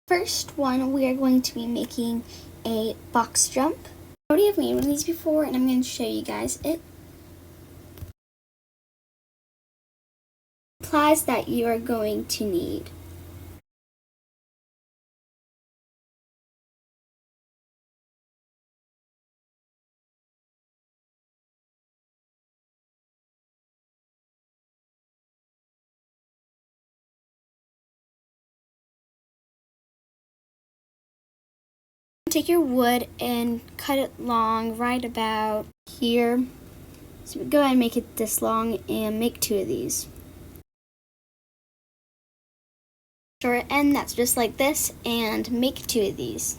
First one, we are going to be making a box jump. I already have made one of these before, and I'm going to show you guys it. Supplies that you are going to need. Take your wood and cut it long, right about here. So go ahead and make it this long and make 2 of these. Short end that's just like this, and make 2 of these.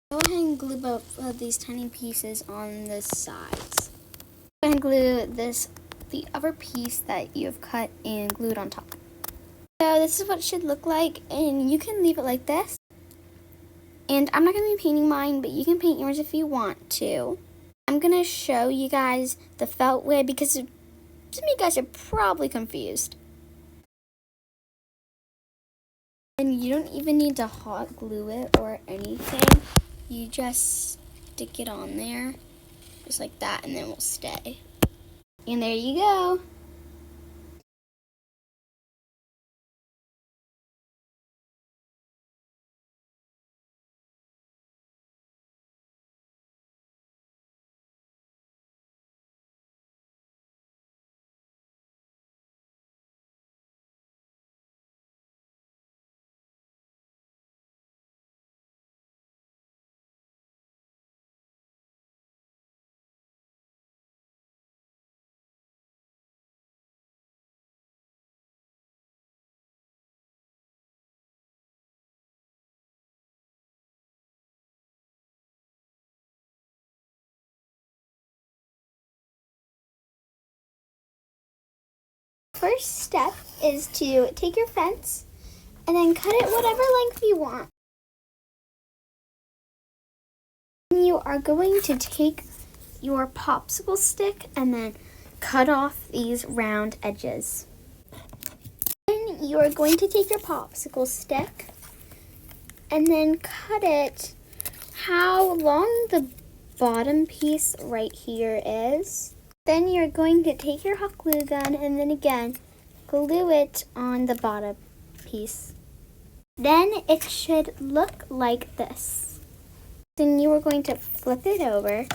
Go ahead and glue both of these tiny pieces on the sides. Go ahead and glue the other piece that you have cut and glued on top. So this is what it should look like, and you can leave it like this. And I'm not going to be painting mine, but you can paint yours if you want to. I'm going to show you guys the felt way because some of you guys are probably confused. And you don't even need to hot glue it or anything. You just stick it on there, just like that, and then it will stay. And there you go. First step is to take your fence and then cut it whatever length you want. You are going to take your popsicle stick and then cut off these round edges. Then you are going to take your popsicle stick and then cut it how long the bottom piece right here is. Then you're going to take your hot glue gun and then again glue it on the bottom piece. Then it should look like this. Then you are going to flip it over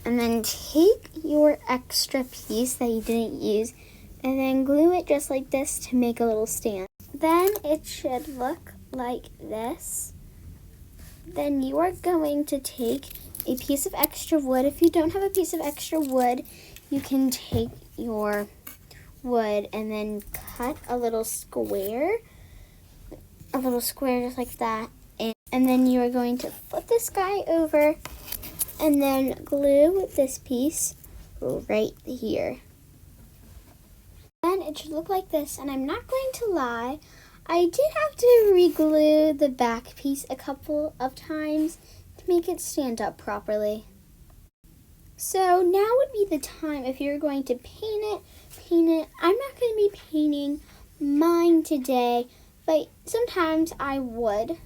and then take your extra piece that you didn't use and then glue it just like this to make a little stand. Then it should look like this. Then you are going to take a piece of extra wood. If you don't have a piece of extra wood, you can take your wood and then cut a little square just like that. And then you are going to flip this guy over and then glue this piece right here. Then it should look like this, and I'm not going to lie, I did have to re-glue the back piece a couple of times to make it stand up properly. So now would be the time if you're going to paint it. I'm not going to be painting mine today, but sometimes I would.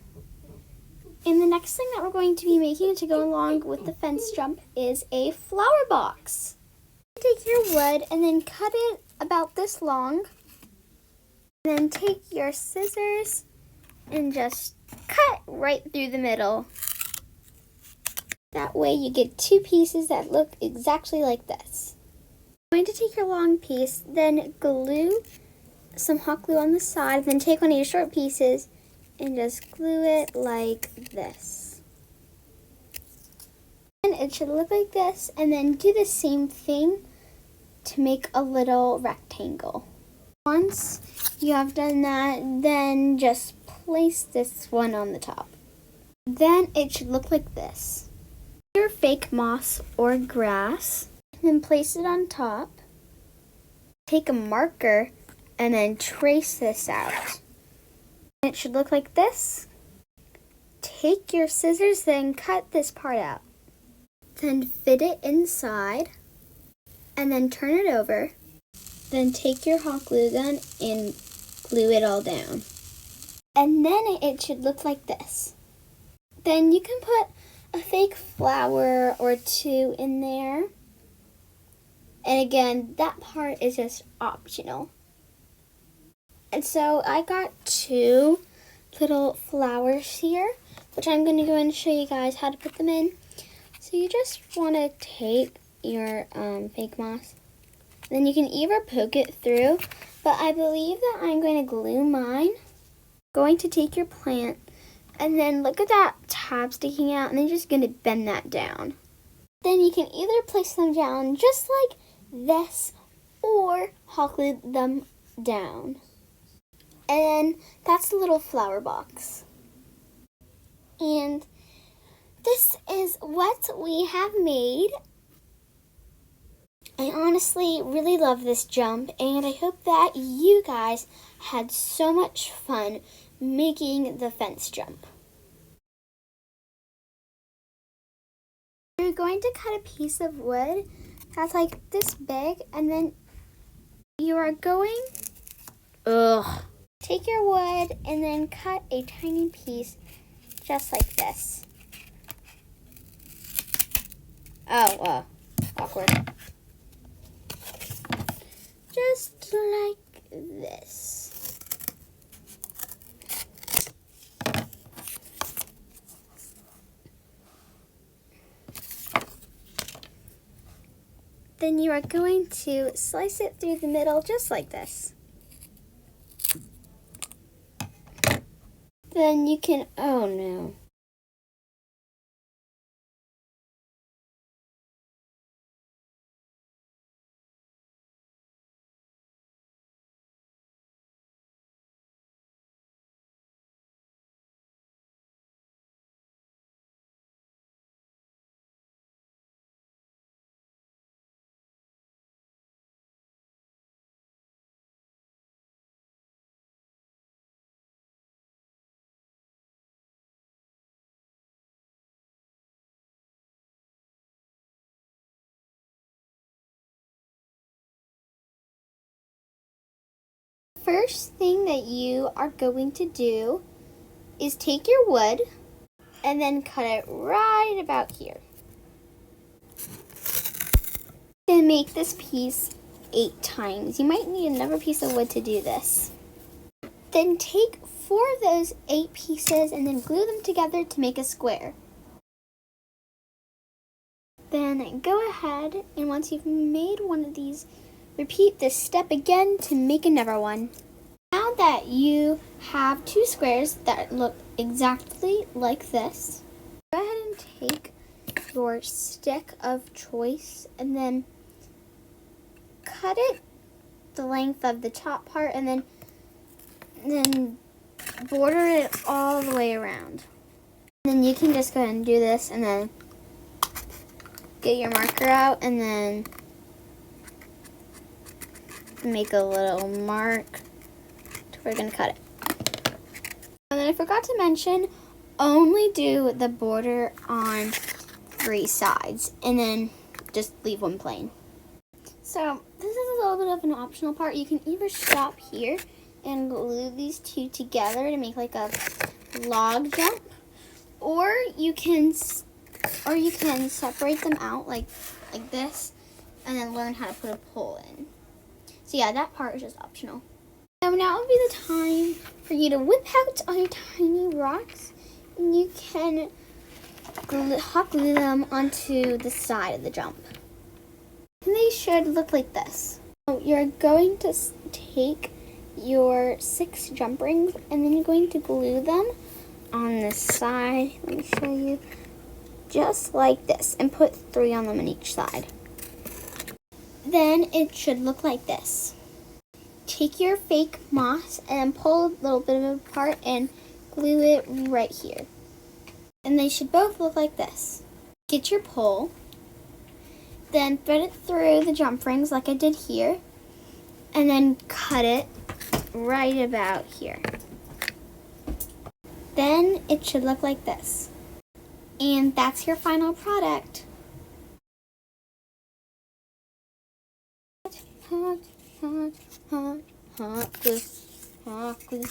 And the next thing that we're going to be making to go along with the fence jump is a flower box. Take your wood and then cut it about this long. And then take your scissors and just cut right through the middle. That way you get 2 pieces that look exactly like this. You're going to take your long piece, then glue some hot glue on the side, then take one of your short pieces and just glue it like this. And it should look like this, and then do the same thing to make a little rectangle. Once you have done that, then just place this one on the top. Then it should look like this. Your fake moss or grass, then place it on top. Take a marker and then trace this out. It should look like this. Take your scissors, then cut this part out. Then fit it inside and then turn it over. Then take your hot glue gun and glue it all down. And then it should look like this. Then you can put a fake flower or two in there. And again, that part is just optional. And so I got 2 little flowers here, which I'm going to go and show you guys how to put them in. So you just want to take your fake moss. Then you can either poke it through, but I believe that I'm going to glue mine. Going to take your plant, and then look at that tab sticking out, and then you're just going to bend that down. Then you can either place them down just like this, or hot glue them down. And that's the little flower box. And this is what we have made. I honestly really love this jump, and I hope that you guys had so much fun making the fence jump. You're going to cut a piece of wood that's like this big, and then you are going take your wood and then cut a tiny piece just like this. Awkward. Just like this. Then you are going to slice it through the middle just like this. Then you can, oh no. First thing that you are going to do is take your wood and then cut it right about here. And make this piece 8 times. You might need another piece of wood to do this. Then take 4 of those 8 pieces and then glue them together to make a square. Then go ahead, and once you've made one of these, repeat this step again to make another one. Now that you have 2 squares that look exactly like this, go ahead and take your stick of choice and then cut it the length of the top part, and then border it all the way around. And then you can just go ahead and do this, and then get your marker out, and then make a little mark to where we're going to cut it. And then I forgot to mention, only do the border on 3 sides, and then just leave one plain. So this is a little bit of an optional part. You can either stop here and glue these 2 together to make like a log jump, or you can separate them out like this, and then learn how to put a pole in. So yeah, that part is just optional. So now would be the time for you to whip out all your tiny rocks, and you can hot glue them onto the side of the jump. And they should look like this. So you're going to take your 6 jump rings, and then you're going to glue them on this side. Let me show you. Just like this, and put 3 on them on each side. Then it should look like this. Take your fake moss and pull a little bit of it apart and glue it right here. And they should both look like this. Get your pole, then thread it through the jump rings like I did here, and then cut it right about here. Then it should look like this. And that's your final product. Hot glue, hot glue,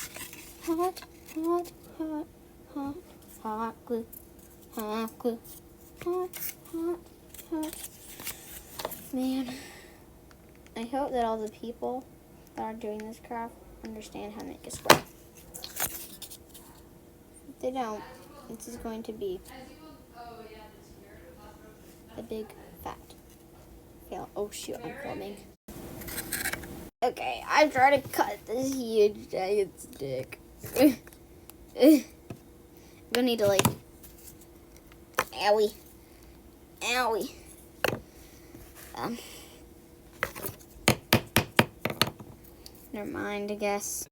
hot Hot, hot, hot, hot glue. Hot glue. Hot, hot, hot. Man, I hope that all the people that are doing this craft understand how to make a square. If they don't, this is going to be a big fat fail. Oh shoot, I'm filming. Okay, I'm trying to cut this huge giant stick. I'm gonna need to owie. Owie. Never mind, I guess.